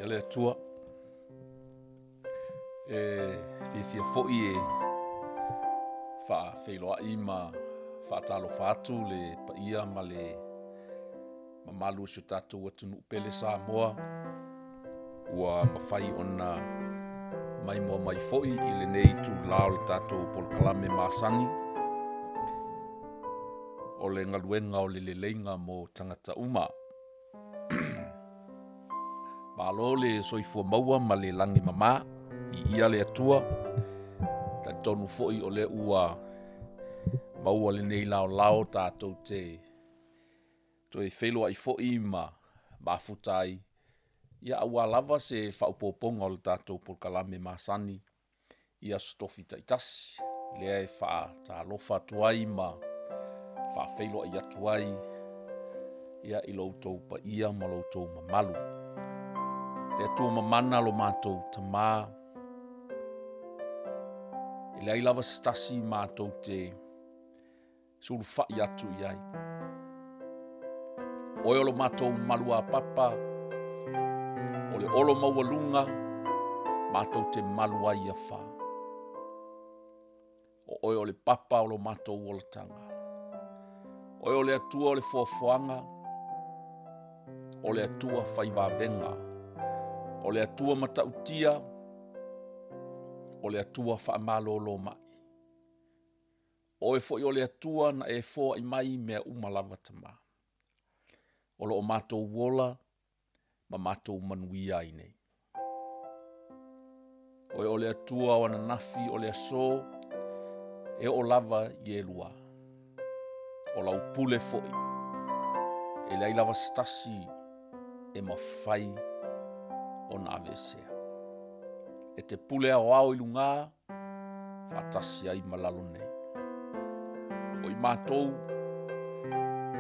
Ia le atua fia fo'i whailoa'i ma whaatalofa atu le paia ma le mamalu si o tātou atunu pele Samoa ua mawhai ona mai mua mai fo'i i le nei tu lao le tātou polkalame masani o le ngaluenga o le leleinga mo tangata uma. Malo le soifua maua ma le langi mama i ia le atua ta tonu fo'i o le ua maua le nei lao tātou te toi whelua i fo'i ma mafutai ia aua lava se whaupoponga o le tātou polkalame masani ia 𝚟𝚒𝚙𝚎𝚑𝚝 lea e ta lofa tuai ma whelua i atuai ia i loutou pa ia ma loutou mamalu. Le atua mamana lo mātou tamā i le ai lava stasi mātou te suru whai atu iai. Oe o lo mātou malua papa o le olo maua lunga mātou te malua ia wha. Oe o le papa o lo mātou olatanga. Oe o le atua o le fuafuanga o le atua whaivavenga. O le atua matautia, o le atua whaamalolo mai. O e fo'i o le atua na e fōa i mai mea umalava tama. O lo o mātou wola, ma mātou manuia i nei. O le atua o ananafi o le aso, e o lava i e lua. O lau pule fo'i. E lei lava stasi e mawhai o na avesea. E te pule au i lunga, whaatasi ai malalo nei. O i mātou,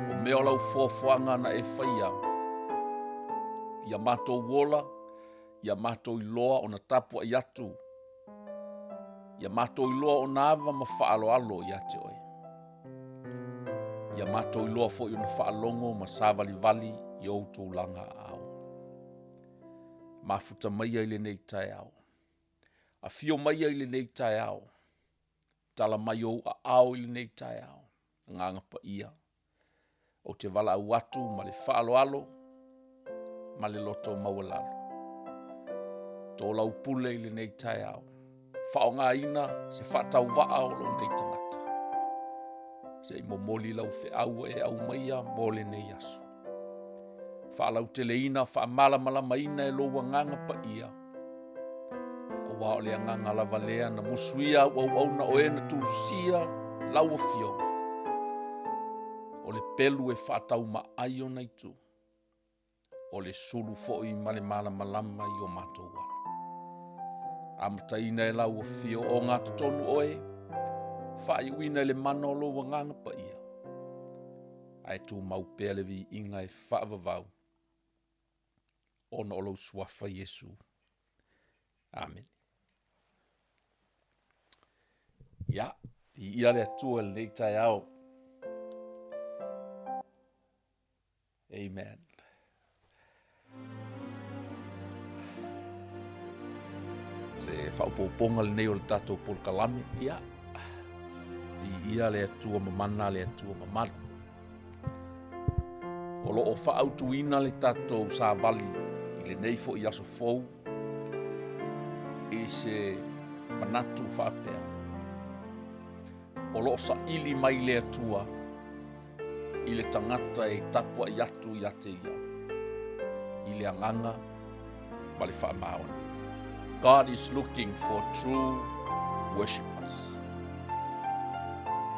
o mea lau fuafuanga na e whaia. Ia mātou wola, ia mātou i loa o na tapua i atu. Ia mātou i loa o na ava ma whaaloalo i ate oi. Ia mātou i loa fo'i o na whaalongo ma sāvali-vali i outou langa au. Mafuta maia i le nei tae au. A fio maia i le nei tae au. Tala mai ou a au i le nei tae au. Nganga pa ia. O te wala au atu ma le whaaloalo, ma le loto maualalo. Tō lau pule i le nei tae au. Whao ngā ina se whatau waa o lo nei tangata. Se i momoli lau whi au e au maia mo le nei asu. Whaalau te leina, whaamala maina e loa nganga pa ia. O wao le nganga lava lea na musuia au na oena tūsia lau o fionga. O le pelu e whaatau ma ai o nei tu. O le suru fo'i ma le malama i o mātou wala. Amataina e lau o fio o ngā tutonu oe, whai uina le mana o loa nganga pa ia. Ai tu mau pēr le vi inga e whaavavau. Ona o lau suafa Yesu. Amen. Ia, i ia le atua le tai au. Amen. Se whaupoponga le nei o le tātou polkalame, ia. I ia le atua mamana le atua mamalu. O lo o whaautuina le tātou sāvali i le nei fo i aso fou i se manatu whaapea. O lo sa ili mai le atua i le tangata e tapua i atu i ate ia. I le anganga ma le whaamaona. God is looking for true worshippers.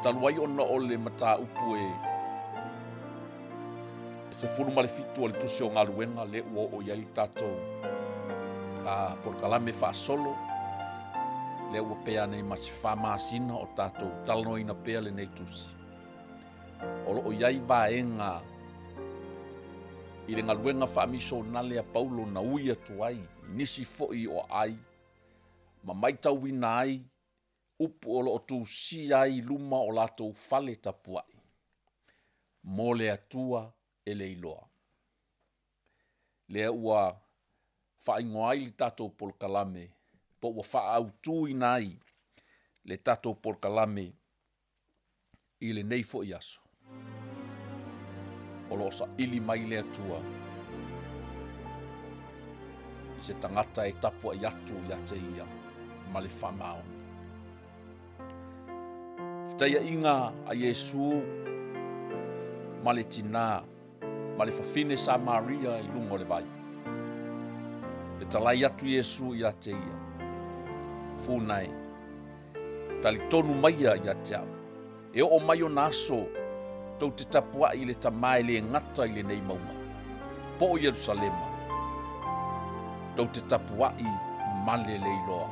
Taluai ona o le mata upu se furu male fitu o le tusi o ngā luenga le ua o iali tātou polkalame whaasolo le ua pēa nei masi whamasina o tātou talanoina pēa le nei tusi. O lo o iai vaenga i le ngaluenga whaamiso nale a Paulo na ui atu ai, nisi fo'i o ai, ma maitau wina ai, upu o lo o tūsi ai luma o lātou whale tapuai. Mo le atua e le iloa. Lea ua whaingoa ai le tātou polkalame, po ua whaautu ina ai le tātou polkalame i le nei fo i aso. O lo sa ili mai le atua i se tangata e tapua i atu i ate ia ma le whamao. Whtaia inga a Yesu ma le tina, ma le whawhine sa Maria i lungo le vai. Whetalai atu Yesu i ate ia. Funai, tali tonu maia i ate au. E o mai o naso, tau te tapua i le tamai le ngata i le nei mauma. Po o Yerusalema, tau te tapua i male le iloa.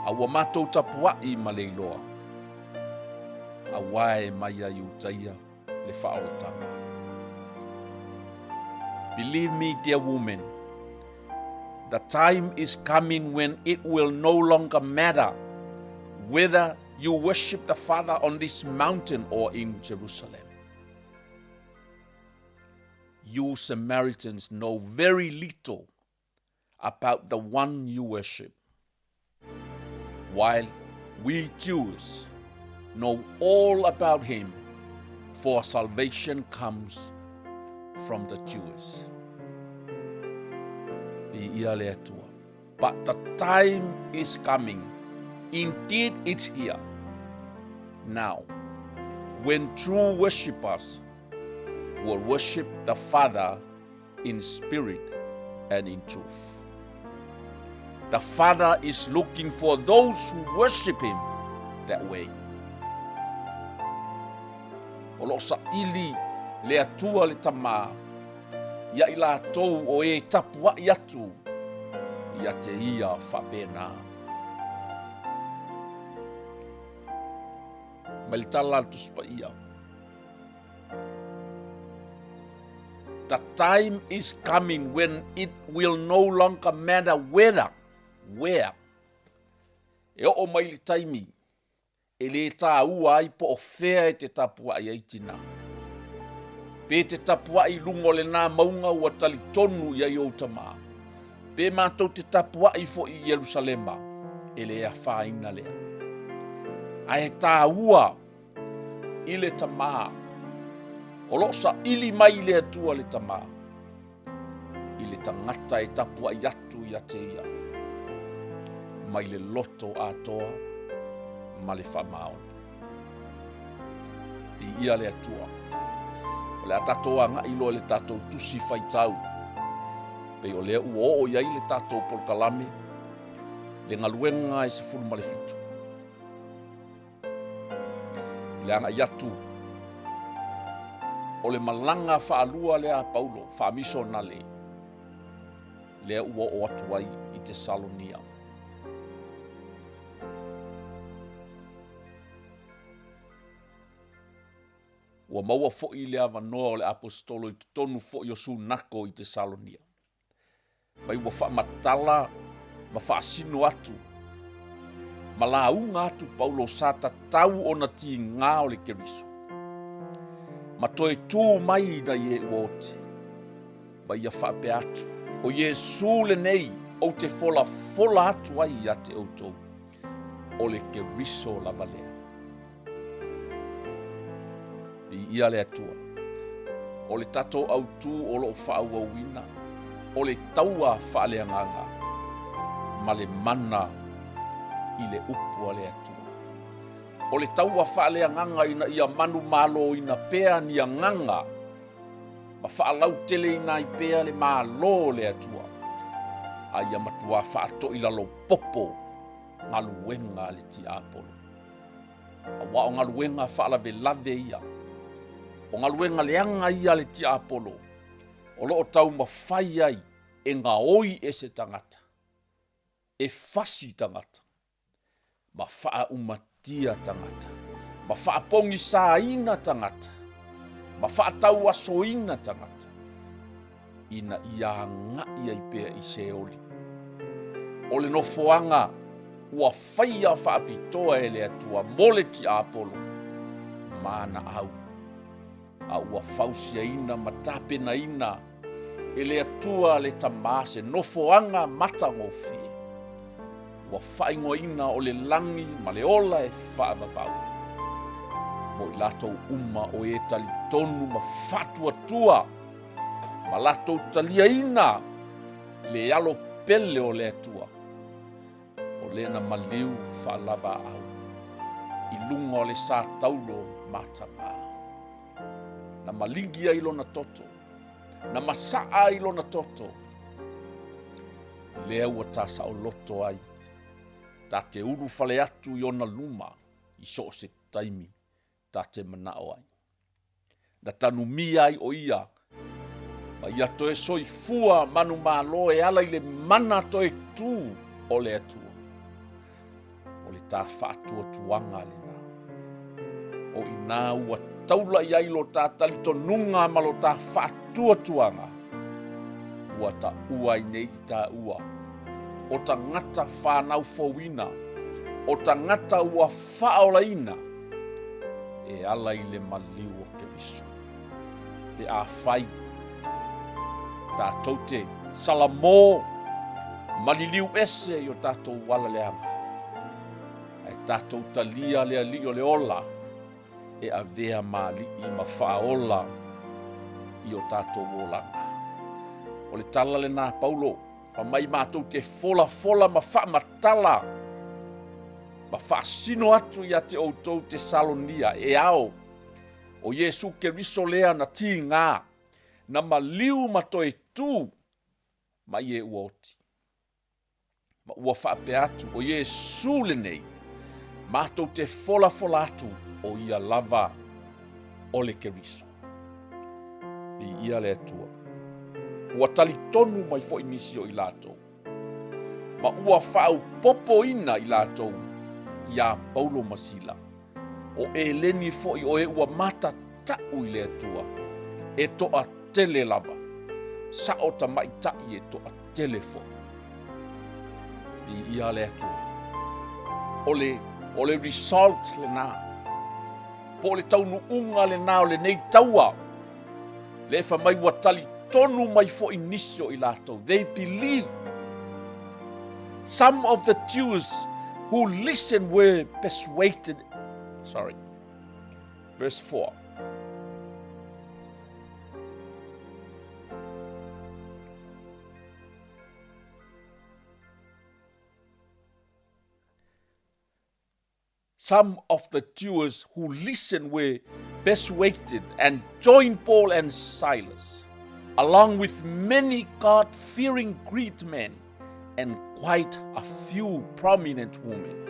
Aua mātou tapua i male iloa. Awae mai a iutaia le whaotanga. Believe me, dear woman, the time is coming when it will no longer matter whether you worship the Father on this mountain or in Jerusalem. You Samaritans know very little about the one you worship, while we Jews know all about him, for salvation comes from the Jews. But the time is coming, indeed it's here, now, when true worshippers will worship the Father in spirit and in truth. The Father is looking for those who worship him that way. O lo sa ili le atua le tama, ia ila tou o e tapua i atu, ia te ia whapena. Mailitala tuspa ia. The time is coming when it will no longer matter where. E o maili taimi, e le tā ua ai po o whea e te tapua i aitina. Pe te tapua i lungo le nā maunga ua tali tonu i ai o tama. Pe mātou te tapua i fo i Yerusalema, e le a whaina lea. Ai tā ua i le tama, o losa ili mai le atua le tama, i le tangata e tapua i atu i ate ia, mai le loto atoa, ma le whamao. I ia le atua, o le atatoa nga ilo le tatou tusi whaitau, pe o lea ua o iai le tatou polkalame, le ngaluenga e se fulu ma le fitu. Le anga iatu, o le malanga whaalua lea Paulo, whaamiso na le, lea ua o atuai i te Salonia. Ua maua fo'i lea wanoa o le apostolo i tonu fo'i o sunako i te Salonia. Mai ua whaamatala, ma whaasino atu, ma launga atu Paulo sa tatau o na ti ngā o le keriso. Ma toe tū mai na ie uote, ma ia whaape atu. O Yesu le nei, o te fola atu ai a te outou, o le keriso la valea. I ia le atua, o le tato autu o lo whaauawina, o le taua whaaleanganga, ma le mana i le upua le atua. O le taua whaaleanganga ina ia manu malo ina pea ni a nganga, ma whaalau tele ina i pea le malo le atua. A ia matua whaato i lalo popo, ngaluenga le ti apolo. A wao ngaluenga whaalawe lave ia, o ngaluenga leanga ia le ti apolo, o loo tau mawhai ai e ngā oi e se tangata, e fasi tangata, ma wha umatia tangata, ma wha pongi sāina tangata, ma wha tau asoina tangata, ina ia ngai ai pea i se oli. O le nofoanga, ua whaia wha apitoa e le atua, mole ti apolo, mana au. A ua fausia ina, ma tapena ina, e le atua le tamase nofoanga mata ngofie. Ua whaingoina o le langi ma le ola e whaavavau. Mo I latou uma o e tali tonu ma fatua tua. Ma latou talia ina le alo pele o le atua. O le na maliu whaalava au. I lunga o le sa taulo matanga. Na malingia ilona toto. Na masaa ilona toto. Lea ua tasa o loto ai. Ta te uru fale atu iona luma. I so se taimi. Ta te manao ai. Na tanu mia ai o ia. Ma ia toe soi fua manu malo e ala ile mana toe tu o le atua. O le ta whaatua tuanga le na. O ina ua taula iai lo ta talito nunga ma lo ta whaatua tuanga. Ua ta ua i nei I ta ua. O ta ngata whanau fowina. O ta ngata ua whaolaina. E ala I le maliu o Keriso. Pe a whai. Ta tote salamo. Maliliu ese I o tatou wala le ama. Ai tatou talia le ali o le ola. E a vea mali I ma whaola I o tatou olanga. O le tala le nā Paulo. Fa mai mātou te fola ma wha matala. Ma wha sino atu I a te outou te Salonia. E ao. O Yesu Keriso lea na ti ngā. Na maliu ma toe tu. Ma ie ua oti. Ma ua wha pe atu. O Yesu le nei. Mātou te fola atu. O ia lava o le Keriso. I ia le atua. Ua tali tonu mai fo inisio I latou. Ma ua whau popo ina I latou. Ia Paulo Masila. O e leni fo I o e ua mata tau I le atua. E toa tele lava. Sa o ta mai tai e toa tele fo. I ia le atua. O le result le nā. Po le taunu unga le nao le nei taua. Le fa mai ua tali tonu mai fo inisio I latou. They believe. Some of the Jews who listened were persuaded. Sorry. Verse 4. Some of the Jews who listened were persuaded and joined Paul and Silas, along with many God-fearing Greek men and quite a few prominent women.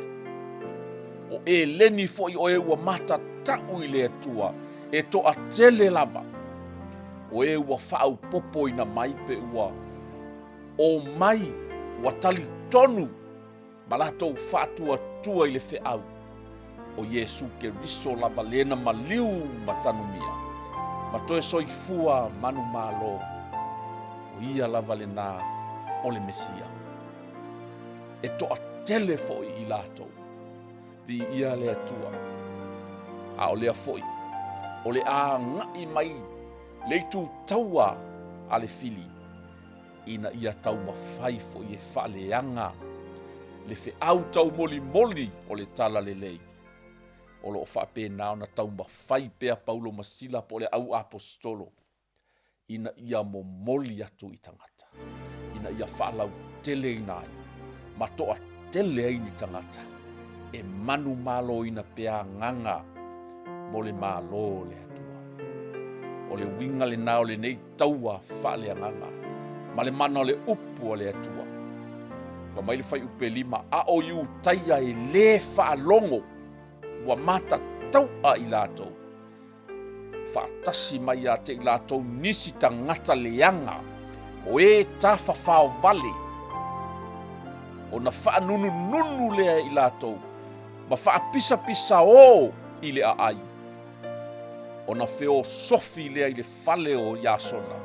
O e leni fo I o e ua mata tau I le atua, e toa tele lava. O e ua whau popo ina mai pe ua. O mai ua tali tonu, malatou whaatua tua I le whiau. O Yesu Keriso lava lena maliu matanumia. Ma toe soifua manu malo. O ia lava lena o le Mesia. E toa tele foi I latou. Vi ia le atua. A o lea foi. O le a ngai mai. Leitu taua a le fili. Ina ia tau mawhai foi e whaaleanga. Le fe au tau moli moli o le tala le lei. O lo whape nao na tau mawhai pea Paulo Masila po le au apostolo. Ina ia mo moli atu I tangata. Ina ia whaalau tele inai. Ma toa tele ai ni tangata. E manu malo ina pea nganga. Mo le malo le atua. O le winga le nao le nei taua whaale nganga. Ma le mana le upu o le atua. Wa mai le whai upe lima a o yu taia e le whaalongo. Wa mata tau a I latou. Whaatasi mai a te I latou nisi tangata leanga. O e ta whawhao vale. O na whaanunu nunu lea I latou. Ma whaapisa pisa o I le a ai. O na wheo sofi lea I le whale o Iasona.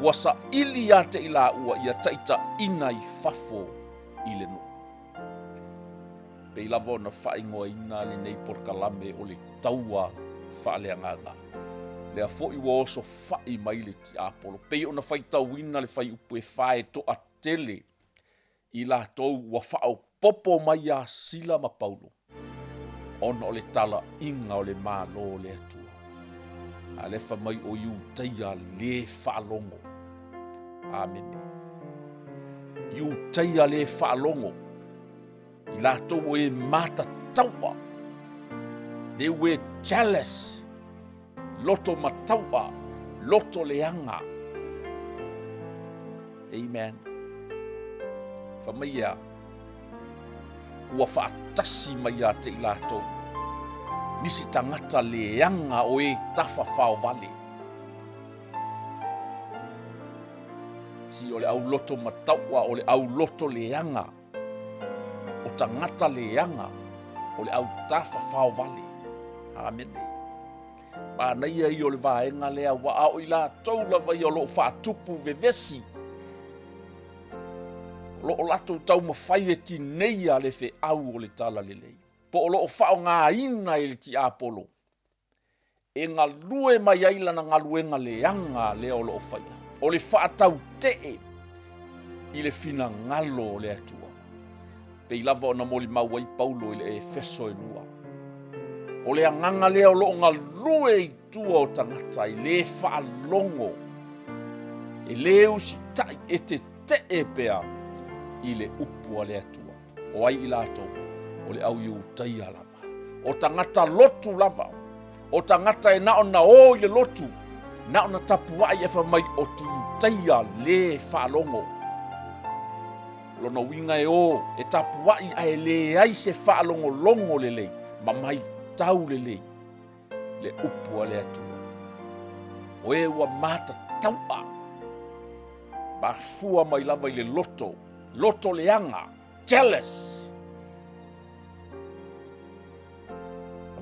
Wasa ili a te I la ua ia taita ina I fafo I le no. Pei lavo na whaingoa ina le nei porkalame o le taua whaaleanganga. lea fo'i ua oso fa'i mai le tiapolo pei ona faitauina le fai upu e fae to'a tele i latou ua fa'aopopo mai a Sila ma Paulo ona o le tala'iga o le mālō le atua a le fa mai o iutaia lē fa'alogo amene iutaia lē fa'alogo i latou e matataua they were jealous loto mataua loto leanga amen fa mai ia ua fa'atasi mai a te i latou nisi tangata leanga o e tafa whaovale si o le au loto mataua o le au loto leanga o tangata leanga o le au tafa whaovale amene ma na ia i o le vaenga lea wa au i latou lava i o lo whaatupu vevesi lo o latou tau mawhai e tineia le fe au o le tala lelei po o lo o whao ngā ina i le ti apolo e ngā lue mai aila na ngā luenga leanga lea o lo o whaia o le whaatau tee i le fina ngalo o le atua pe i lava o na moli mau ai Paulo i le Efeso e lua o le anganga lea o lo ngā lue i tua o tangata i le whaalongo e le usitai e te tee pea i le upua le atua o ai i lato o le au iutaia lava o tangata lotu lava o tangata e nao na o i le lotu nao na tapuai e fa mai o iutaia le whaalongo lona winga e o e tapuai ai le ai se whaalongo longo le lei ma mai tau le lei le upua le atua o e ua mata taua ba fua mai lava i le loto leanga jealous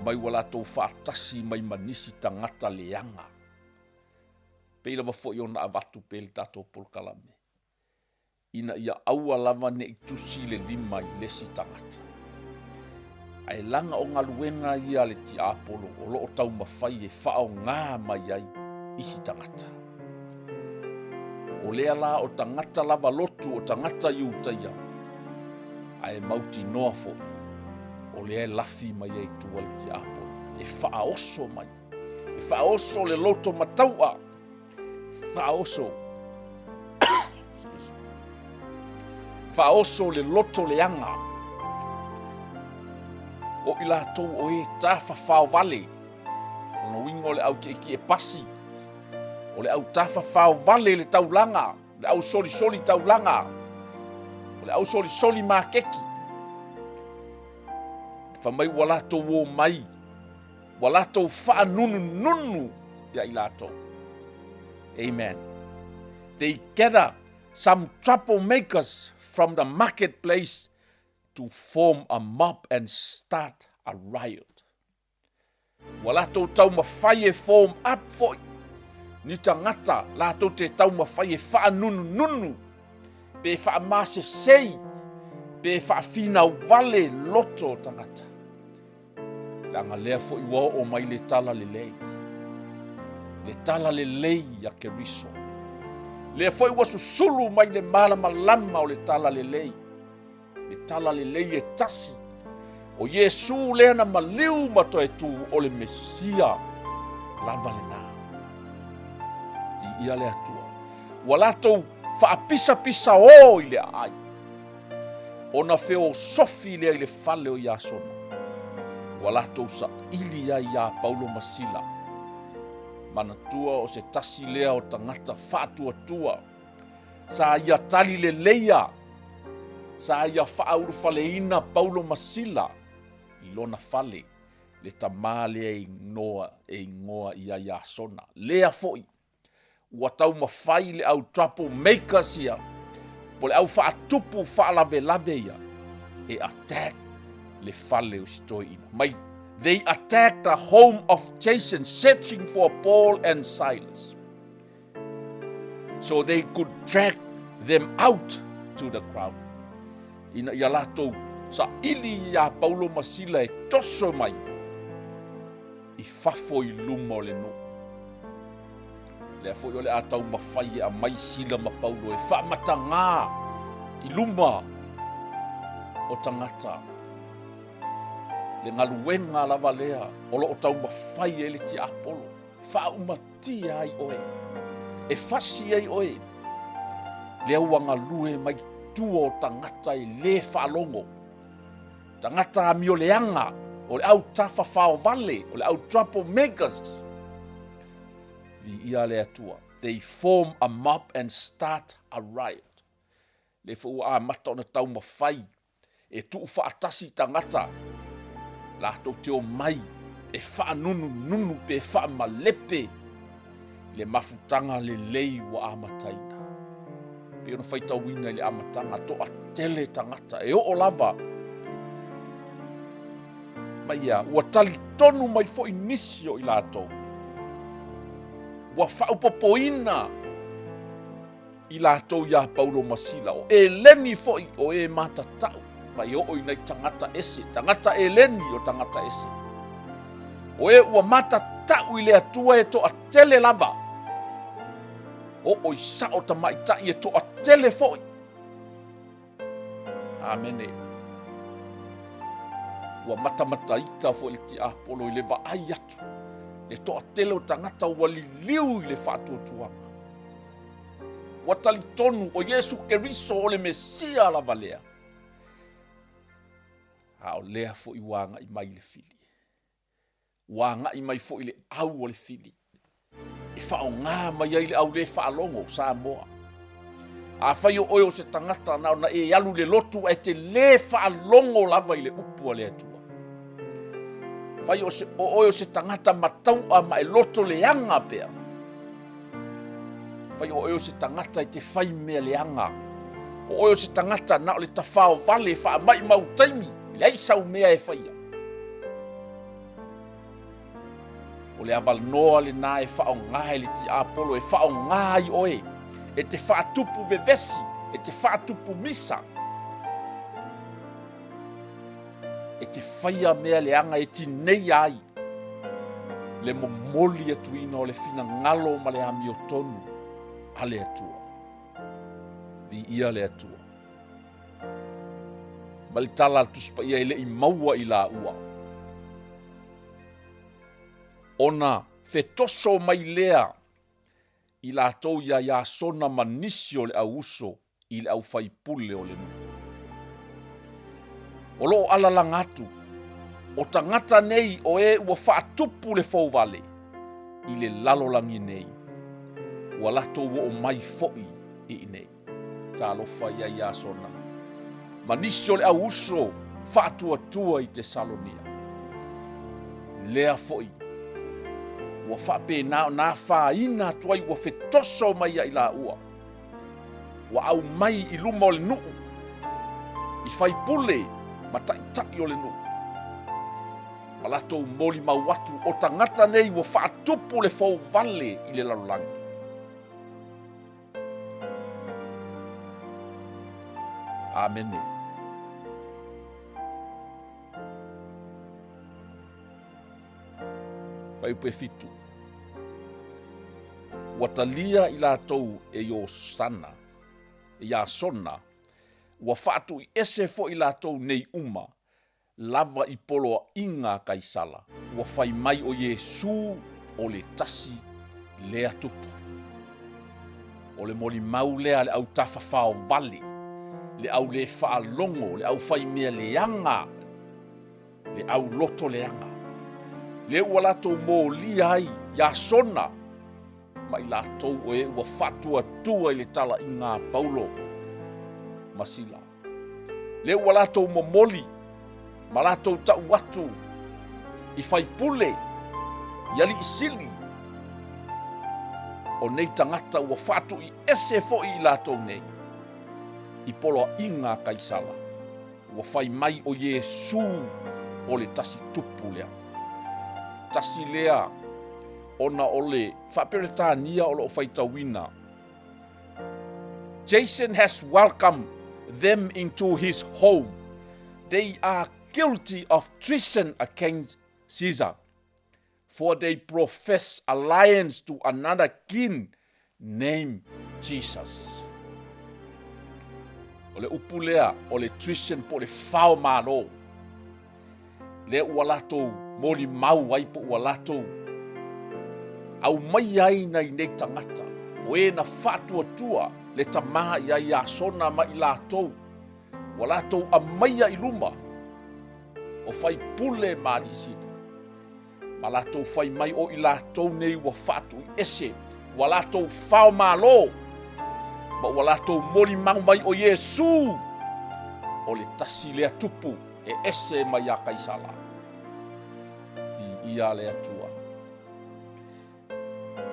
mai wala tau whaatasi mai manisi tangata leanga pei lava fo i ona avatu pe le tatou polokalame ina ia aua lava ne i tusi le lima i lesi tangata ai langa o ngā luenga ia le ti apolo o loo tau mawhai e whao ngā mai ai isi tangata o lea la o tangata lava lotu o tangata iutaia ai mauti noa fo o lea lafi mai ai tua le ti apolo e whaoso mai e whaoso le loto mataua whaoso whaoso le loto leanga o i latou o e tafa whaovale ono wingo le au ki e pasi o le au tafa whaovale le taulanga le au soli taulanga o le au soli makeki whamai walatou o mai walatou whaanunu ia i latou amen they gather some troublemakers from the marketplace to form a mob and start a riot. Walatou tau mawhai e form up foi. Ni tangata latou te tau mawhai e whaanunu. Pe whaamase sei. Pe whaafina wale loto tangata. Langa lea foi wao o mai le tala le lei. Le tala le lei ya keriso. Le foi wasu sulu mai le malama o le tala le lei. Le tala le lei e tasi. O Yesu lea na maliu mato e tu o le Mesia lava le nā. I ia le atua. Walatou whaapisa o i le ai. Ona feo sofi lea i le fale o Iasona. Walatou sa ili ai ia Paulo Masila. Manatua o se tasi lea o tangata whaatua. Sa ia tali le leia. Sa ia whaauru faleina Paulo Masila. I lona fale. Le tamā lea e ingoa ia Iasona. Lea foi. Ua tau mawhai le au troublemakers ia. Po le au whaatupu whaalave ia. E attack le fale o stoina. Mai they attacked the home of Jason, searching for Paul and Silas, so they could drag them out to the crowd. Ina ia latou sa ili ia Paulo Masila e toso mai i fafo i luma o le no. Lea fo'i o le a tau mawhai e a mai sila ma Paulo e whaamatanga i luma o tangata. Le ngaluenga lava lea o lo o tau mawhai e le ti Apolo. Whaumati ai oe. E fasi ai oe. Lea uanga lue mai tua o tangata i le whaalongo. Tangata a mio leanga o le au tafa whao vale, o le au troublemakers. Ia le atua. They form a mob and start a riot. Le fu a mata ona tau mawhai. E tu whaatasi tangata. La to te o mai. E wha nunu pe wha malepe. Le mafutanga le lei wa amataina. Pe ona whaita wina le amatanga to a tele tangata. E o lava. Maia, ua tali tonu mai fo inisio i lato. Ua whaupopoina i lato ia Paulo Masila. O e leni foi o e matatau. Mai o i nei tangata ese. Tangata e leni o tangata ese. O e ua matatau i le atua e to a tele lava. O i sao tamaita i e to a tele foi. Amene. Ua matamata ita fo le ti Apolo i le vaai atu. Le toa tele o tangata ua liliu i le whaatuatuanga. Ua tali tonu o Yesu Keriso o le Mesia la valea. Hao lea fo i wanga i mai le fili. Wanga i mai fo i le au o le fili. E whao ngā mai ai le au le whaalongo sa moa. A whai o oio se tangata nao na e alu le lotu e te le whaalongo lava i le upua le atua. Whai o oio se tangata matau a ma e loto le anga pea. Whai o oio se tangata i te whai mea le anga. O oio se tangata nao le tawhao vale wha mai mau taimi. Le aisau mea e whaia. O le aval noa le nā e whao ngā le ti Apolo e whao ngā i oe. E te whaatupu vevesi, e te whaatupu misa. E te whaia mea le anga e ti nei ai. Le momoli atu ina o le fina ngalo ma le ami o tonu. A le atua. Vi ia le atua. Ma le tala tuspa ia ele i maua i la ua. Ona fetoso mai lea. I la tau ia sona manisi o le au uso i le au whaipule o le nu. O loo alalanga atu, o tangata nei o e ua whaatupu le fōwale i le lalolangi nei. Ua lato ua o mai foi i nei. Tā lofa ia sona. Manisi o le au uso whaatuatua i te Salonia. Lea foi. Ua whape nā whaina tuai ua whetoso mai i la ua. Ua au mai i luma o le nuu. I whai pule ma tai o le nuu. Ma latou moli mau atu o tangata nei ua whaatupu le fau vale i le lalolangi. Amene. Whai upe fitu. Watalia i latou e yo sana, e ya sona, ua whaatu i ese fo i latou nei uma, lava i polo inga kaisala, ua whai mai o Yesu o le tasi lea tupu. O le moli mau lea le au tawhawhao vale, le au le whaalongo, le au whai mea leanga, le au loto leanga. Le ua latou mō lia ai, ya sona, mai latou o e ua whatua tua i le tala i ngā Paulo Masila. Le ua latou momoli, ma latou tau watu, i whai pule, i ali i sili. O nei tangata ua whatu i ese fo i latou nei. I polo inga kaisala, ua whai mai o Yesu o le tasi tupu lea. Tasi lea, ona ole whaperetania o lo whaitawina. Jason has welcomed them into his home. They are guilty of treason against Caesar. for they profess alliance to another king named Jesus. O le upu lea, o le tuition po le whao mālo. Le ua latou moli mau ai po ua latou. Au mai ai nei nei tangata. O e na whātua le tamaha ia ia sona ma i latou. Ua latou a maia i luma. O whai pule mali sita. Ma latou whai mai o i latou nei ua whātu i ese. Ua latou whao mālo. Ma ua latou moli mau mai o Yesu. O le tasi lea tupu e ese mai a kaisala. I ia lea tua.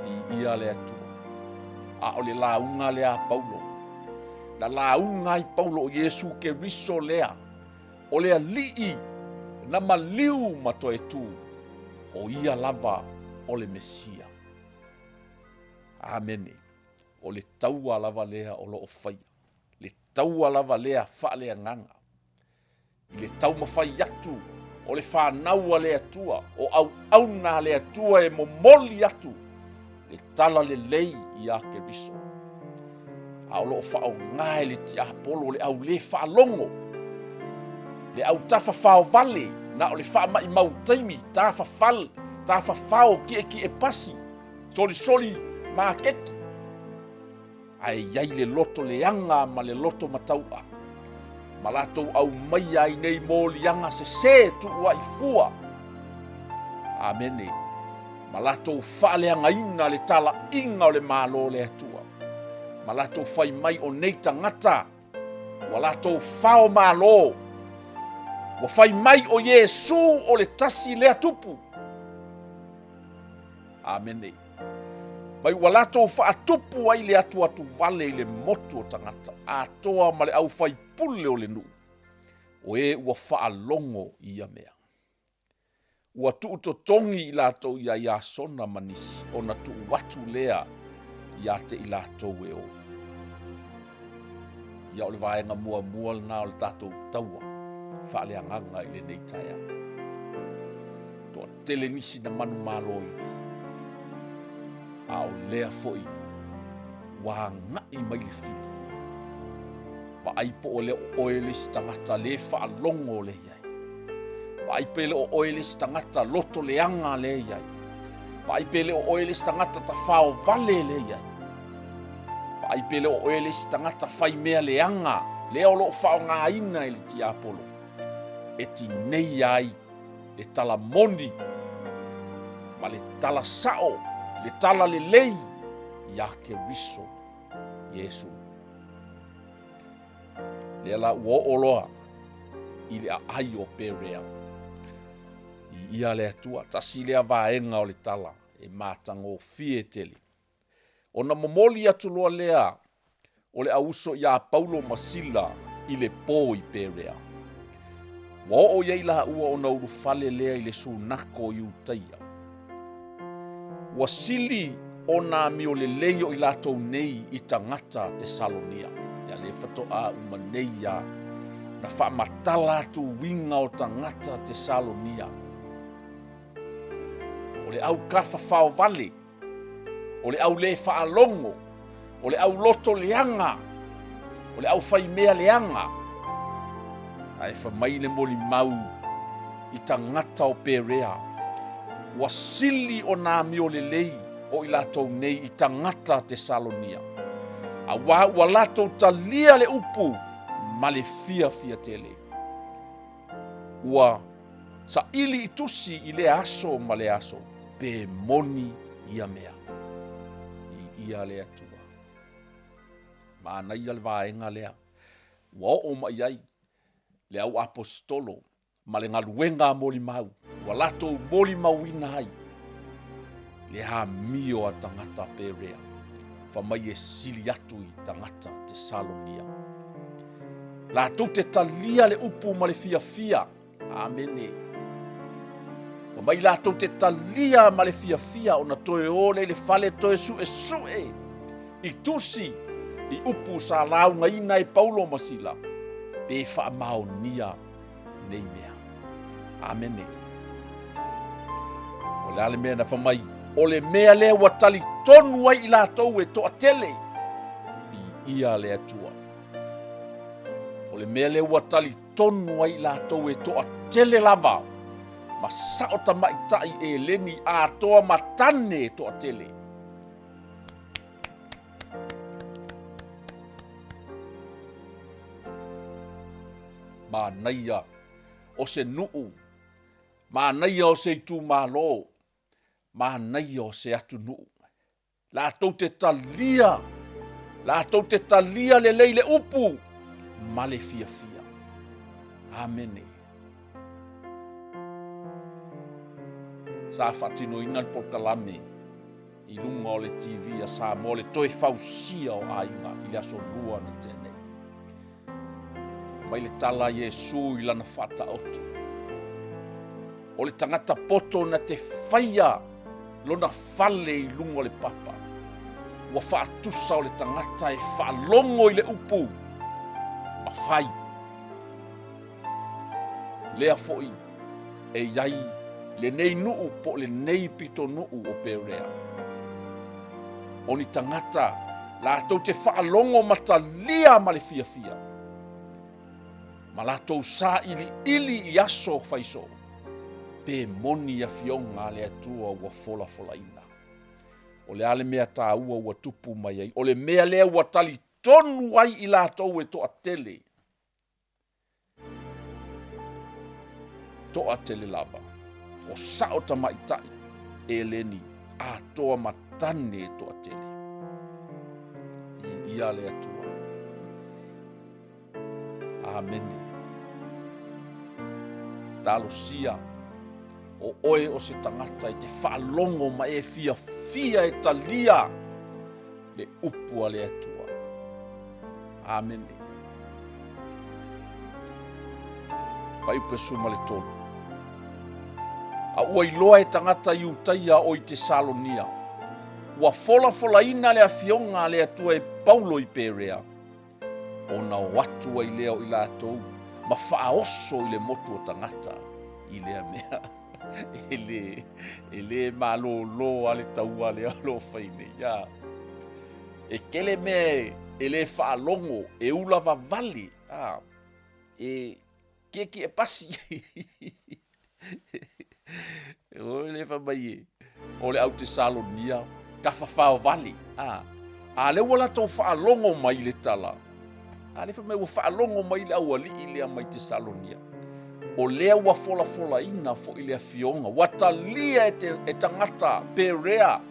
I ia lea tua. A o le launga lea Paulo. Na launga i Paulo o Yesu ke riso lea. O lea lii na maliu matoe tu. O ia lava o le Mesia. Amene. O le taua lava lea o lo o whaia. Le taua lava lea wha lea nganga. I le tau mawhai atu. O le whānaua lea tua. O au nā lea tua e momoli atu. Le tala le lei i a ke riso. A o lo o whao ngai le ti apolo le au le whaalongo. Le au tafa whao vale. Na o le wha mai mau taimi. Tafa fal. Tafa whao ki e pasi. Soli maa keki. Ai iai le loto le anga ma le loto mataua. Ma latou au mai ai nei mō lianga se tu ua i fua. Amene. Ma latou whaaleanga ina le tala inga o le mālo le atua. Ma latou whai mai o nei tangata. Wa latou whao mālo. Wa whai mai o Yesu o le tasi le atupu. Amene. Mai ua latou whaatupu ai le atu vale i le motu o tangata. A toa ma le au whai pule o le nuu. O e ua whaalongo i a mea. Ua tuu to tongi i latou ia sona manisi. O na tuu watu lea ia te i latou e o. Ia o le vaenga mua na o le tatou taua. Whaaleanganga i le nei taia. Toa tele nisi na manu maloi. A o lea foi. Wa ngai mai le fini. Wa aipo o le oele si tangata le whaalongo le iai. Wa aipele o oele si tangata loto le anga le iai. Wa aipele o oele si tangata ta whao vale le iai. Wa aipele o oele si tangata whai mea le anga. Le o lo whao ngā ina e le ti apolo. E ti nei ai le tala moni. Ma le tala sao. Le tala le lei ia ke riso Yesu. Le ala ua oloa i le ai o perea. I ia le atua tasi le vaenga o le tala e mātango fie tele. O na momoli atu loa lea o le auso ia Paulo Masila i le pō i perea. Wa o iei laha ua o na uru fale lea i le sunako i utaia. Wa sili o nā mio le leio i latou nei i tangata Tesalonia. Ia le whatoa umaneia na whaamatala atu winga o tangata Tesalonia. O le au kafa whao vale. O le au le whaalongo. O le au loto leanga. O le au whai mea leanga. Ai whamai le moli mau i tangata o Perea. Wa sili o nā mio le lei o i latou nei i tangata Tesalonia. A wa latou talia le upu ma le fia tele. Ua sa ili i tusi i le aso ma le aso pe moni ia mea. I ia le atua. Ma ana ia le vaenga lea. Wa o ma iai le au apostolo ma le ngaluenga moli mau. Wa latou moli mauina hai. Le ha mio a tangata Perea. Whamai e sili atu i tangata Tesalonia. Latou te talia le upu ma le fia. Amene. Whamai latou te talia ma le fia o na toe ole le fale toe sue. I tusi i upu sa launga ina e Paulo Masila. Pe wha nia nei mea. Amene. O le ale mea na whamai, o le mea lea ua tali tonu ai I lātou e toa tele, I ia le atua. O le mea lea ua tali tonu ai I lātou e toa tele lava, ma sao tamaitai e leni a toa matane e toa tele. Ma naia o se nuu, ma naia o se itu malo, ma naia o se atu nuu. Lātou te talia le leile upu, ma le fia fia. Amene. Sa whatino ina le portalame, I lunga o le TV a sa mo le toe fausia o ainga I le aso lua na tene. Mai le tala Iesu I lana whata otu. O le tangata poto na te whaia lona fale I lunga o le papa. Ua whaatusa o le tangata e whaalongo I le upu. Ma whai. Lea foi e iai le nei nuu po le nei pito nuu o perea. O ni tangata lātou te whaalongo matalia ma le fia fia. Ma lātou sa ili I aso whaiso. Pe moni a fionga le atua ua fola ina. O le ale mea tā ua tupu mai ai. O le mea lea ua tali tonu ai I lātou e toa tele. Toa tele lava. O sao tamaitai e leni a toa matane e toa tele. I ia le atua. Amene. Talosia o oe o se tangata I te whaalongo ma e fia e talia le upua le atua. Amene. Pai pesuma le tolu. A ua iloa e tangata I utaia o I te Salonia. Ua fola ina le afionga le atua e Paulo I perea. O na watu ai leo I lātou. Ma whaaoso I le motu o tangata I lea mea. ele malo lo ale taua le alo faine ya. E kele me ele whaalongo e ula vavali. E keki e pasi. O le whamai o le au te Salonia ka whawhao vali. A le wala tau whaalongo mai le tala. A le whamai wa whaalongo mai le au ali I lea mai te Salonia. O lea ua fola ina fo I lea fionga. Watalia e tangata perea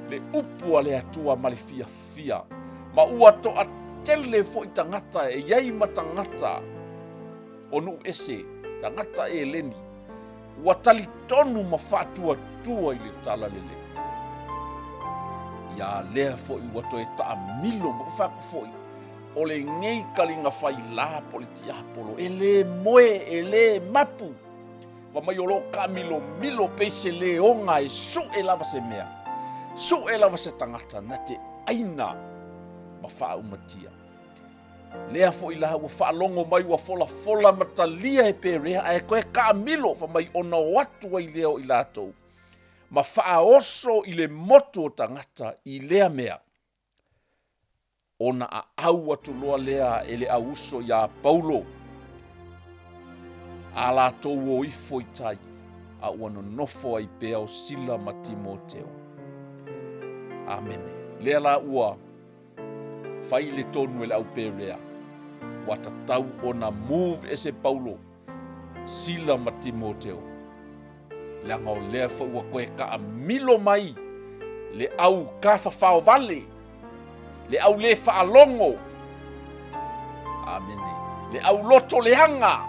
le upua le atua ma le fia fia. Ma ua toa tele fo I tangata e iai ma tangata. O nu ese tangata e leni. Ua tali tonu ma whatua tua I le tala lele. Ia lea fo I wato e taa milo ma whaku fo I. O le ngei kalinga whai la po le tiapolo. E le moe, e le mapu. Whamai o lo ka milo peise le onga e su e lava se mea. Su e lava se tangata na te aina ma wha umatia. Lea fo I laha ua whaalongo mai ua fola matalia e perea. A e koe ka milo whamai o na watu ai leo I lātou. Ma wha oso I le motu o tangata I lea mea. Ona a au atu loa lea ele a uso ya Paulo. A lātou o ifo I tai. A uano nofo ai pea o sila ma Timoteo. Amene. Lea la ua. Fai le tonu ele au perea. Wata tau ona move ese Paulo. Sila ma Timoteo. Leanga o lea fa ua koe ka milo mai. Le au ka whawhao vale. Le au le whaalongo. Amene. Le au loto leanga.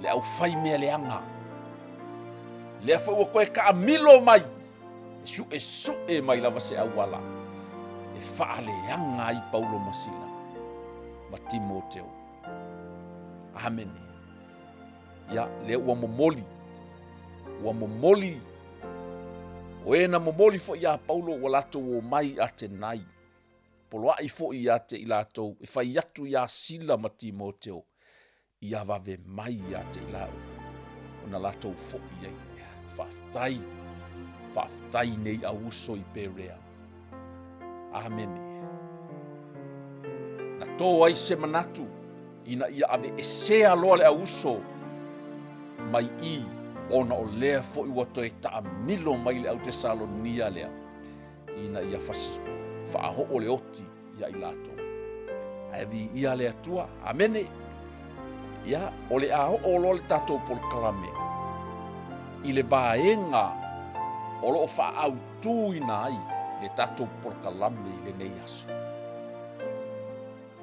Le au whai mea leanga. Le a whau koe ka milo mai. E su e mai lava se au wala. E wha leanga I Paulo Masila. Ma Timoteo. Amene. Ya, le ua momoli. Ua momoli. O e na momoli fo ia Paulo wa lato o mai a te nai. Poloa I fo ia te I lato. E whai atu ia sila ma Timoteo. Ia vave mai a te ilau. O na lato fo ia I. whaafitai nei au uso I perea. Amene. Na tō ai se manatu, ina ia ave esea loa le au uso, mai I ona o lea fo I wato e taa milo mai le au Tesalonia lea, ina ia whaaho o le oti ia I lato. Aevi ia le atua, amene. Ia, o le aho o lo le tatou polokalame. I le vaenga, o lo wha au tūina ai, le tatou polokalame I le nei aso.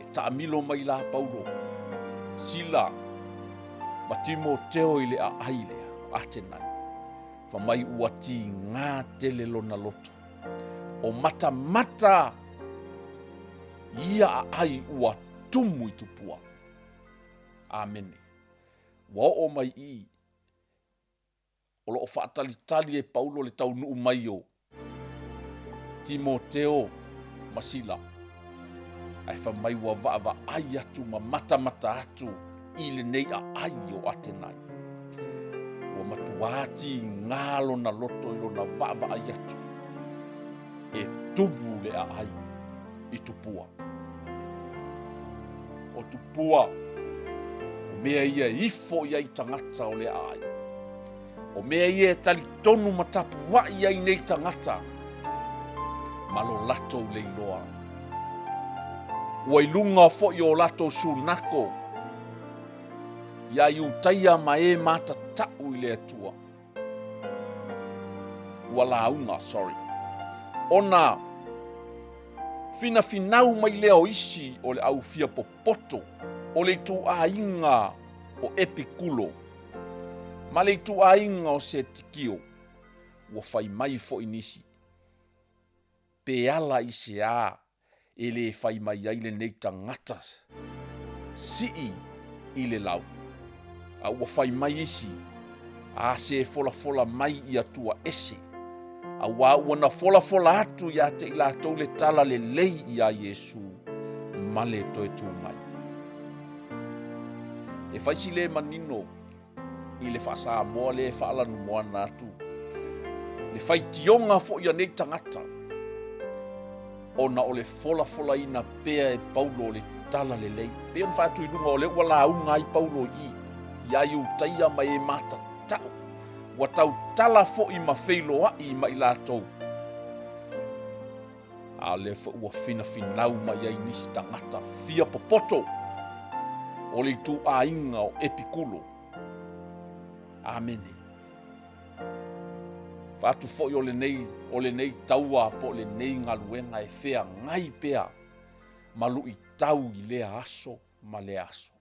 E taamilo mai la Paulo, sila, ma Timoteo I le a ailea, atenai. Fa mai uati ngā tele lona loto. O mata, ia a ai ua tumu I tupua. Amene. Wa o mai I. O lo whaatalitali e Paulo le tau nuu mai o. Timoteo masila. Ai wha mai wa va ai atu ma mata atu. I le nei a ai o atenai. Wa matuati ngalo na loto I lona va ai atu. E tubu le a ai. I tupua. O tupua. Mea ia ifo ia I tangata o le ai. O mea ia tali tonu matapu wa ia I nei tangata. Malo lato leiloa. Ua ilunga fo I o lato sunako. Ia I utaia ma e mata tau I le atua. Ua launga, sorry. Ona finau mai leo isi o le au fia popoto. O le tu ainga o epikulo. Ma le tu ainga o se tikio. Ua fai mai fo inisi. Pe ala I se a. E le fai mai ai le nei tangata. Sii I le lau. A ua fai mai isi. A se fola mai I atua ese. A ua na fola atu ia te I lātou le tala le lei I a Yesu. Ma le toe tu mai. E faisi le manino I le whaasa moa le whaalanu moa nātu. Le whai tionga fo ia nei tangata. Ona o le fola ina pea e Paulo le tala le lei. Pea on whaatu inunga o le ua launga I Paulo I. Ia I utaia mai e mata tau. Wa tau tala fo I mawheilo ai mai lātou. A le fo ua finau mai ai nisi tangata fia popoto. O le tu ainga o epikulo. Amene. Fatu fo o le nei taua po le nei ngaluenga e fea ngai pea. Malu I tau I lea aso ma le aso.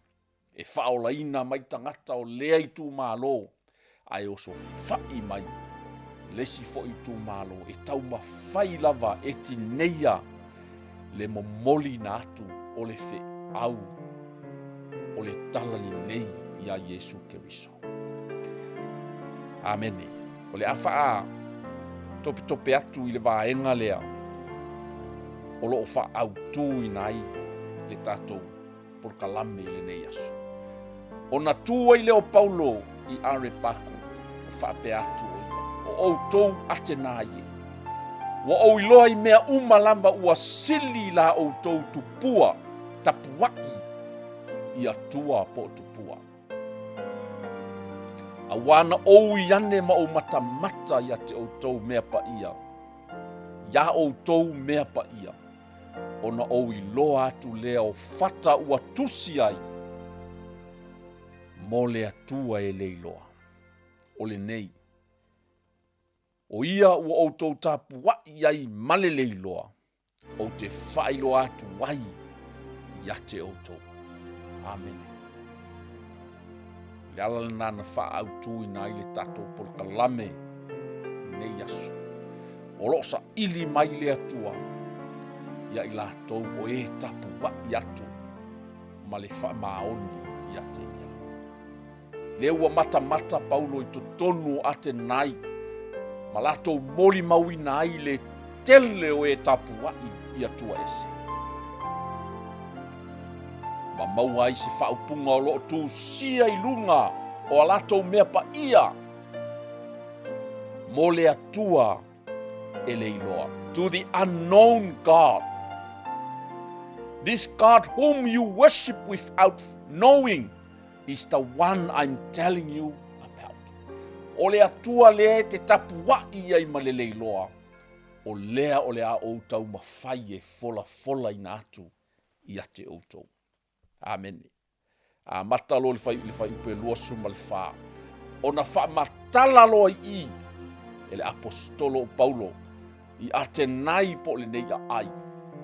E whaolaina mai tangata o lea I tu malo. Ai oso fai mai. Lesi fo I tu malo. E tau ma fai lava e tineia. Le momoli na atu o le fe au. O le tala ni nei ia Yesu Keriso. Amene. O le awha tope atu I le vaenga lea. O lo wha au tū I nai le tatou por kalame le nei aso. O na tū ai leo Paulo I Arepaku. O wha pe atu o au tōu atena ye. Wa o iloa I mea umalamba ua sili la o tōu tupua tapuaki I atua po tupua. A wana ou iane ma o mata ia te o tau mea pa ia. Ia o tau mea pa ia. Ona ou I loa atu lea o fata ua tusi ai. Mo le atua e leiloa. O le nei. O ia ua o tau tapu wa iai male leiloa. O te whailo atu wai. Ia te o tau. Amen. Le ala nana wha au tui na I le tatou polokalame nei aso. O losa ili mai le atua. Ia I lātou o e tapu wa I atu. Ma le wha maoni ia te ia. Le ua mata Paulo I totonu ate nai. Ma lātou moli maui na ai le tele o e tapu wa I atua ese. Ma maua I se whaupunga o loo tū sia I lunga o a latou mea pa ia. mo le atua e le iloa. To the unknown God. This God whom you worship without knowing is the one I'm telling you about. O le atua le te tapu wa'i ai ma le leiloa. O lea o le a outou mawhai e fola ina atu i ate outou. Amen. A matalo le fai upe lua suma le wha. O na wha matala loa i ele apostolo Paulo i ate nai po le nei ai.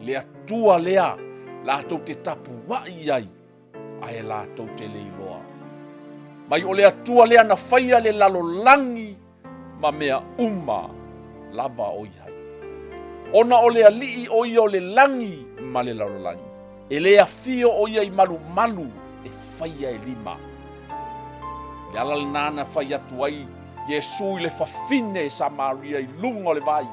Le atua lea la tau te tapu wa'i ai. Ai la tau te leiloa. Mai o le atua lea na whaia le lalolangi ma mea lava o ihai. Ona o le alii o ia o le langi ma le lalolangi. E le afio o ia i malu e whaia e lima. Le ala le nana whai atu ai Iesu i le whawhine e Samaria i lunga o le vai.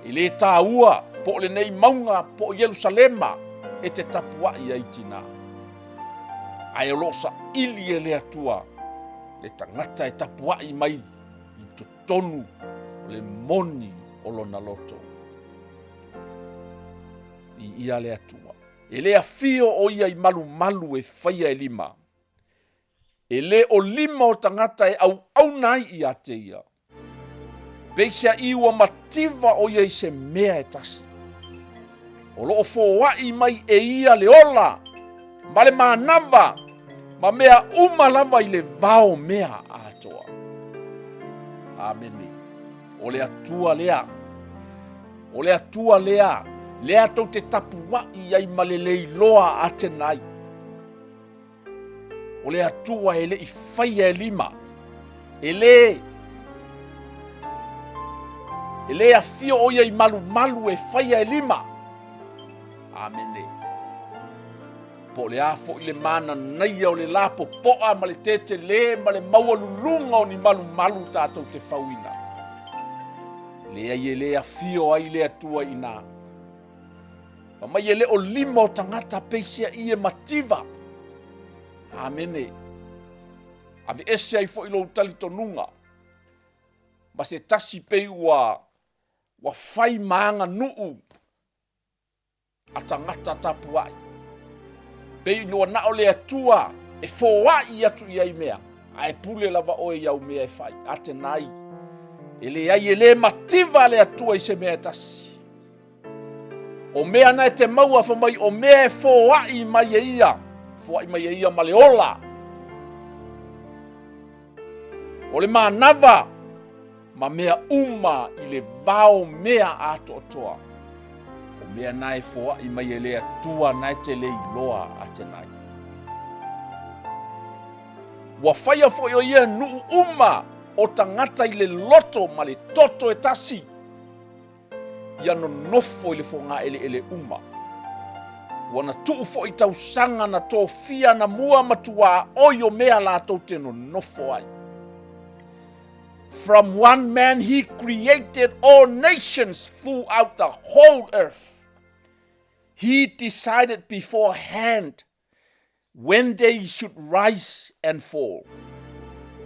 E le tāua po le nei maunga po Jerusalema e te tapua i ai tina. Ai o losa ili e le atua le tangata e tapua i mai i totonu o le moni o lona loto. I ia le atua. E le afio o ia i malu e whaia e lima. E le o lima o tangata e au nai i ate ia. Peisa i ua mativa o ia i se mea e tasi. O loo fōwai mai e ia le ola. Ma le manava. Ma mea lava i le vao mea atoa. Amene. O le atua lea. O le atua lea. Lea tau te tapua i ai ma le leiloa ate nai. O le atua e le i whaia e lima. E le a fio o ia i malu e whaia e lima. Amene. Po le afo i le mana nei o le lapo poa ma le tete le ma le maua lulunga o ni malu tātou te whauina. Le ai e le a fio ai le atua i nā. Ma mai e le o lima o tangata peisia i e mativa. Amene. Ave ese ai fo i lo tali tonunga. Ma se tasi pei wa whai maanga nuu. A tangata tapuai. Pei noa na o le atua e fōwai atu i ai mea. A e pule lava oe iau mea e whai. Ate nai. E le ai e le mativa le atua i se mea tasi. O mea na e te maua whamai o mea e fōwai mai e ia. Fōwai mai e ia ma le ola. O le manava. Ma mea i le vao mea ato toa. O mea nai fōwai mai e le atua nai te le iloa ate nai. Wa whaia fo i o ia nuu o tangata i le loto ma le toto e tasi. Ia no nofo i le whonga ele Wana tuu fo i tau sanga na tō fia na mua matua o mea la tau te no nofo ai. From one man he created all nations throughout the whole earth. He decided beforehand when they should rise and fall.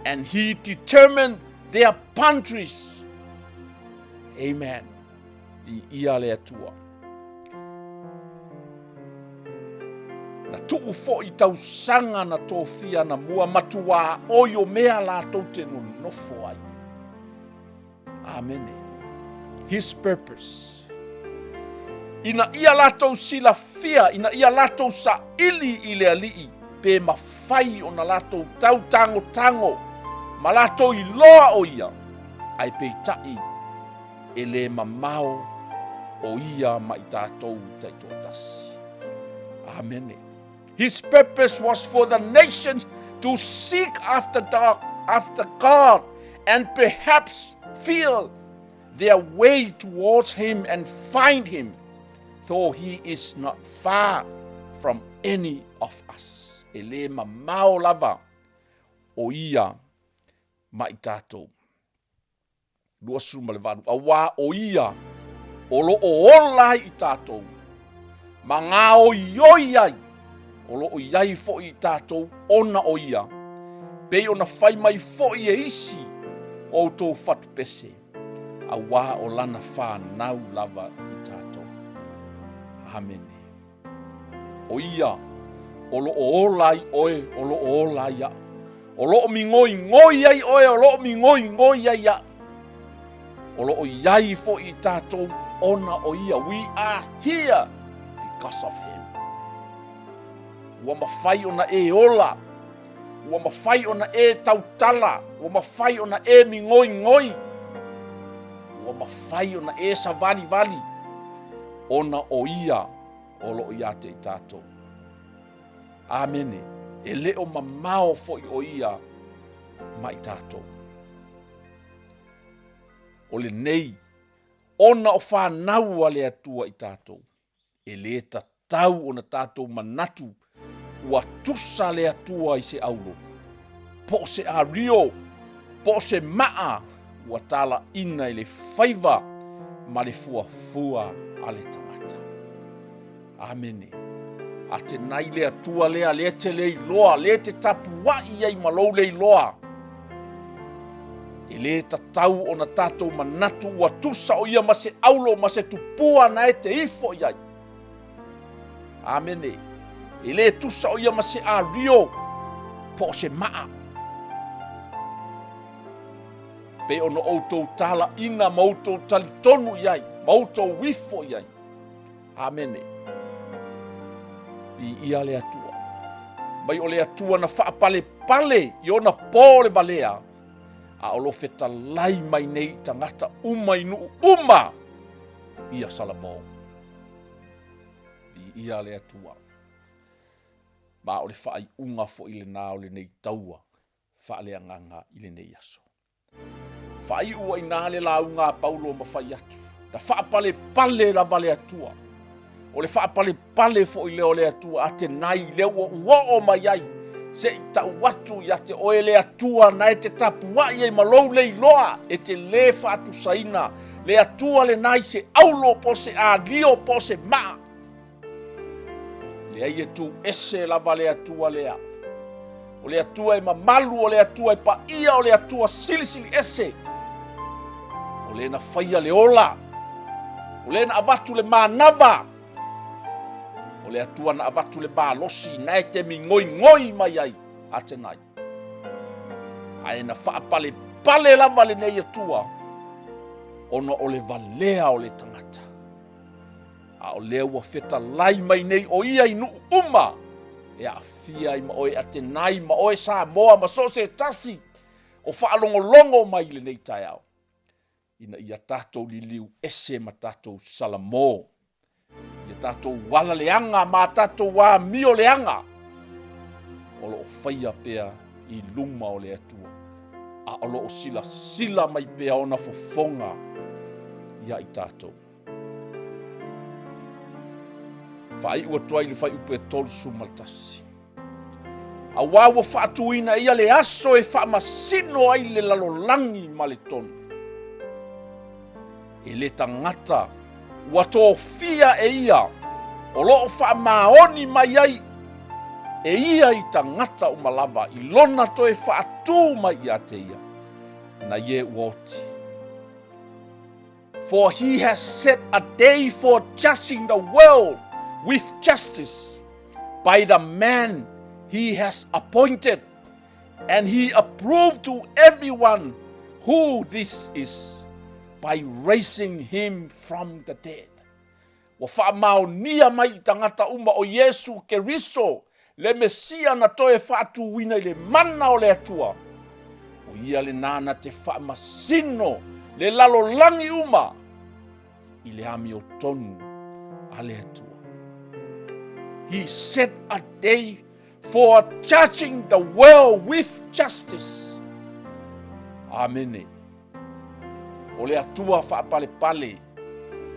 And he determined their boundaries. Amen. I ia le atua. Na tuu fo i tau sanga na tō fia na mua matua o mea la tau te no nofo ai. Amen. His purpose. Ina ia latou sila fia, ina ia latou sa ili i le alii, pe mawhai o na latou tau tango, ma latou i loa o ia, ai pe tai e le mamao o ia ma i tātou taitoatasi. Amen. His purpose was for the nations to seek after God and perhaps feel their way towards him and find him, though he is not far from any of us. E le mamao lava o ia mai tātou. Lua suma le vanu. Awa o ia o lo o olai i tātou. Ma ngā o ioi ai. O lo o iai fo i tātou ona o ia. Pei ona whai mai fo i e isi o tō whatu pese, a wā o lana whānau lava i tātou. Amene. O ia, o lo o lai oe, o lo o lai a. O lo o mi ngoi ai oe, o lo o mi ngoi ai a. O lo o iai fo i tātou ona o ia. We are here because of him. Ua mawhai ona e ola. Ua mawhai ona e tautala. Ua mawhai ona e mi ngoi. Ua mawhai ona e sa vali. Ona o ia, o lo ia te i tātou. Amene. E leo mamao fo i o ia mai tātou. O le nei, ona o whanau a le atua i tātou. E le tau o na tātou manatu, ua tusa le atua i se aulo. Po se a rio, po se maa, ua tala ina i le whaiva, ma le fuafua a le tangata. Amene. A te nai le atua lea, le te le iloa, le te tapu wai ai malou le iloa. E le tatau o na tātou manatu ua tusa o ia ma se aulo, ma se tupua na e te ifo iai. Amene. E le tusa o ia ma se a rio, po se maa. Pe ono outou tala ina, ma outou talitonu iai, ma outou wifo iai. Amene. I ia le atua. Mai o le atua na whaapale i ona pō le valea. A olo feta lai mai nei tangata inu uma ia salamo. I ia le atua. Ma o le whaai unga fo i le nā o le nei taua. Wha le anganga i le nei aso. Whaai ua i nā le la unga paulo ma whai atu. Na whaapale la vale atua. O le whaapale fo i leo le atua a te nai leo o mai ai. Se i tau watu i a te oe le atua na e te tapu wai e malou le iloa e te le whaatu saina. Le atua le nai se aulo po se a lio po se maa. Le ai e tu ese lava le atua lea. O le atua e mamalu, o le atua e pa ia, o le atua silisili ese. O le na whaia le ola. O le na avatu le manava. O le atua na avatu le balosi na e te mi ngoi mai ai a te nai. Ae na whaapale lava le nei atua. Ono o le valea o le tangata. A o lea ua feta lai mai nei o ia inu uma. E a fia i ma oe a te nai ma oe sa moa ma so se tasi. O whaalongolongo mai le nei tai au. Ina ia tātou li liu ese ma tātou salamo. Ia tātou wala leanga ma tātou wā mio leanga. O lo o whaia pea i luma o le atua. A o lo o sila mai pea ona fofonga. Ia i tātou. Whai ua tuai le whai upe tolu sumaltasi. A wawa whaatuina ia le aso e whaamasino ai le lalolangi ma le tonu. E le tangata ua tō fia e ia o loo whaamaoni mai ai e ia i tangata umalava i lona to e whaatū mai ia te ia. Na ye woti. For he has set a day for judging the world with justice by the man he has appointed, and he approved to everyone who this is by raising him from the dead. Wa whaamaonia mai i tangata uma o Yesu Keriso, le Mesia na toe whaatuwina i le mana o le atua. O ia le nana te whaamasino, le lalolangi uma, i le ami o tonu a le atua. He set a day for judging the world with justice. Amene. O le atua whaapale.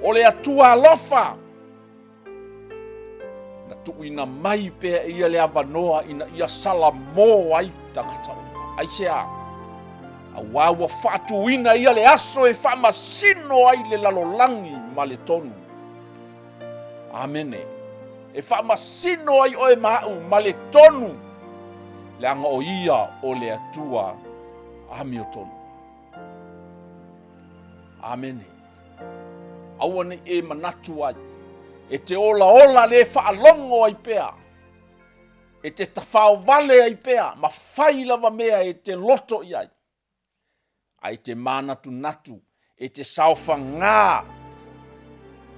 O le atua alofa. Na tuuina mai pea ia le avanoa ina ia salamo ai tangata uma. Ai sea. A wawa whaatuina ia le aso e whaamasino ai le lalolangi ma le tonu. Amene. E whaamasino ai oe mau ma le tonu. Le anga o ia o le atua ami o tonu. Amene. Aua e manatu ai. E te ola le whaalongo ai pea. E te tawhao vale ai pea. Ma whai lava mea e te loto i ai. Ai te manatu natu. E te saufa ngā.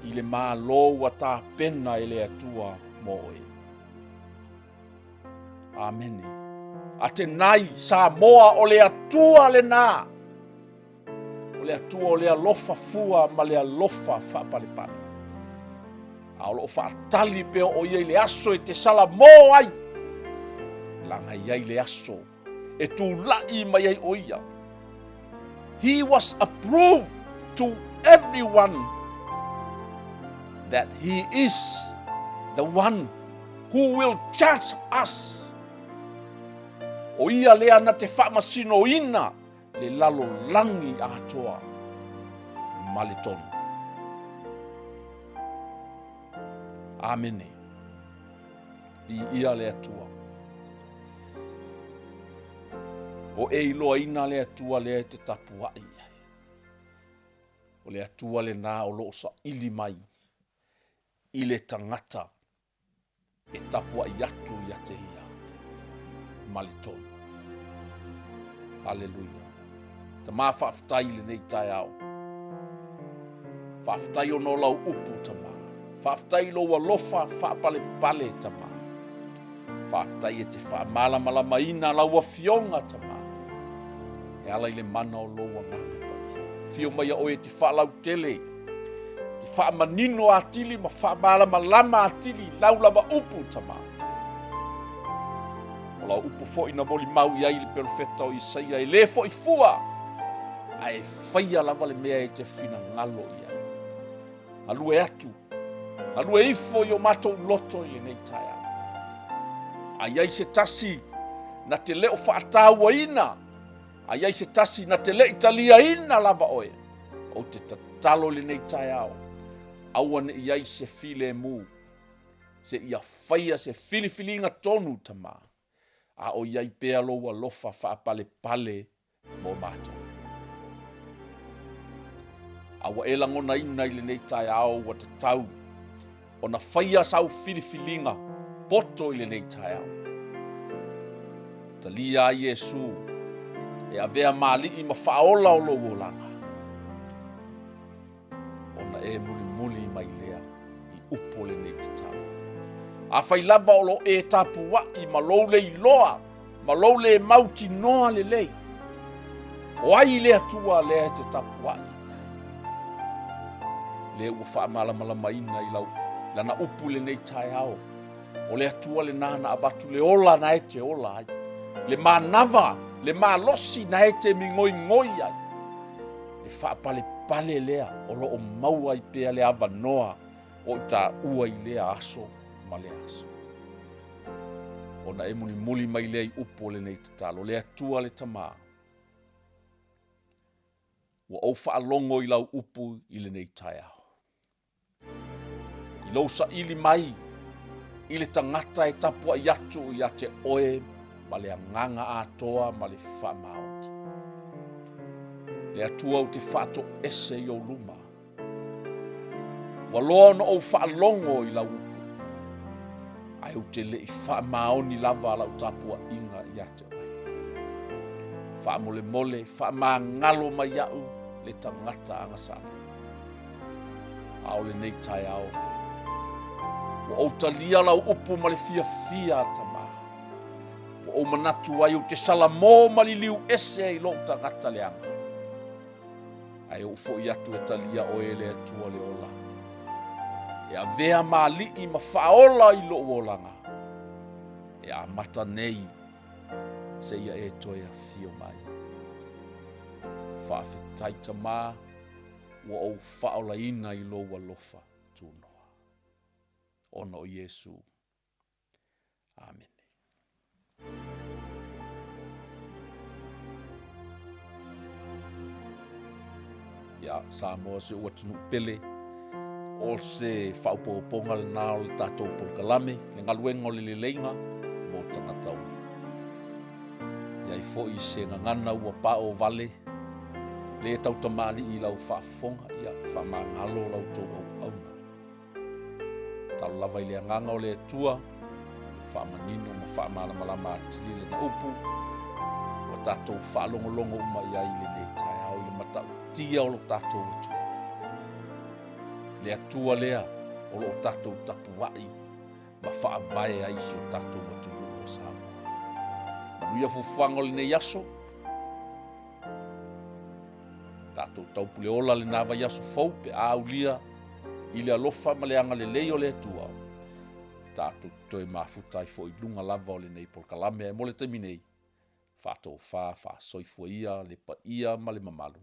I le mā loa tā pena e le atua mo oe. Amene. A te nai sa moa o le atua le nā. O le atua o le alofa fua ma le alofa whaapalepale. A o lo whaatali peo o iei le aso e te sala mo ai. Langa iei le aso. E tu lai mai ai o ia. He was approved to everyone that he is the one who will judge us. O ia lea na te whaamasino ina le lalo langi atoa ma le tonu. Amene. I ia le atua. O e iloa ina le atua le te tapuai. O le atua le nā o loo sa ili mai. I le tangata. E tapuai atu ia te ia. Ma le tonu. Hallelujah. Ta mā whaafitai le nei tai au. Whaafitai o no lau upu ta mā. Whaafitai loa lofa whaapale pale ta mā. Whaafitai e te whaamala maina lau a fionga ta mā. E ala i le mana o loa nganga pai. Fio mai a oe te whaalau tele. Te whaamanino atili ma whaamala malama atili lau lava upu ta mā. O lau upu fo ina moli mau iai le perfeta o Isaia e le fo i fua. A e whaia lava le mea e te whina ngalo ia. Alue atu. Alue ifo i o matou loto i le nei taia. A iai se tasi na te leo whaataua ina. A iai se tasi na te le italia ina lava oe. O te tatalo le nei taia o. Aua ne iai se file mu. Se ia whaia se filifilinga tonu tama. A o iai pea loa lofa whaapale pale mo matou. Awa e langona ina i le nei tai au wa te tau. O na whaia sau filifilinga poto i le nei tai au. Talia a Yesu e a vea mali i ma whaola o lo wolanga. O na e muli mai lea i upo le nei te tau. A whai lava o lo e tapua i ma lou le iloa, ma lou le mauti noa le lei. O ai le atua le te tapua i. Le ua whaamala maina i lau, lana upu le nei tai ao. O le atua le nana avatu le ola na ete ola ai. Le manava, le malosi na ete mi ngoi ai. Le whaapale pale lea, o lo o maua i pea le ava noa, o ta ua i lea aso. Le aso. O na e muli mai lea i upo le nei tatalo, le atua le tamā. Ua au whaalongo i lau upu i le nei tai au. I lau sa ili mai, i le tangata e tapua i atu i ate oe, ma le anganga atoa, ma le whamaoti. Le atua o te whaato ese i o luma. Ua loa no au whaalongo i lau upu. Ai o te le i whaamaoni lava la utapua inga i ate oe. Whaamole, whaamangalo mai au le tangata angasana. Ao le nei tai ao. Wa o talia lau upu ma le fia tama. Wa o manatu ai o te salamo ma li liu ese i lo tangata le anga. Ai o fo i atu e talia oe le atua le ola. E a vea mali i ma whaola i lo wolanga. E a mata nei se ia e toia fio mai. Whaafetai ta mā wa o whaola ina i lo walofa tūnoa. Ona o Yesu. Amen. Ia, sa moa se ua tunu pele. O se whaupoponga le nā o le tātou polkalame, le ngaluenga o le leinga, mō tangatau. Iai fo i se ngangana ua pā o vale, Le tau tamali I lau whaafonga ia whaamangalo lau tau au auna. Tau lava I le anganga o le tua, whaamanino ma whaamalamalama atili le na upu, o tātou whaalongolongo uma ia I le nei tai au I le matau tia o lo tātou atua. Le atua lea o lo tātou tapuai, ma whaamae aisi o tātou matulu o Samoa. Manuia fufuanga o le nei aso, tātou taupule ola le nawa yaso fau pe aulia I le alofa ma le anga le lei o le atua. Tātou toi mafuta I fo I lunga lava o le nei polkalame e mole temi nei. Whātou wha soifua ia, le pa ia ma le mamalu.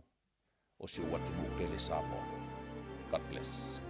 O si o watu pele Samoa. God bless.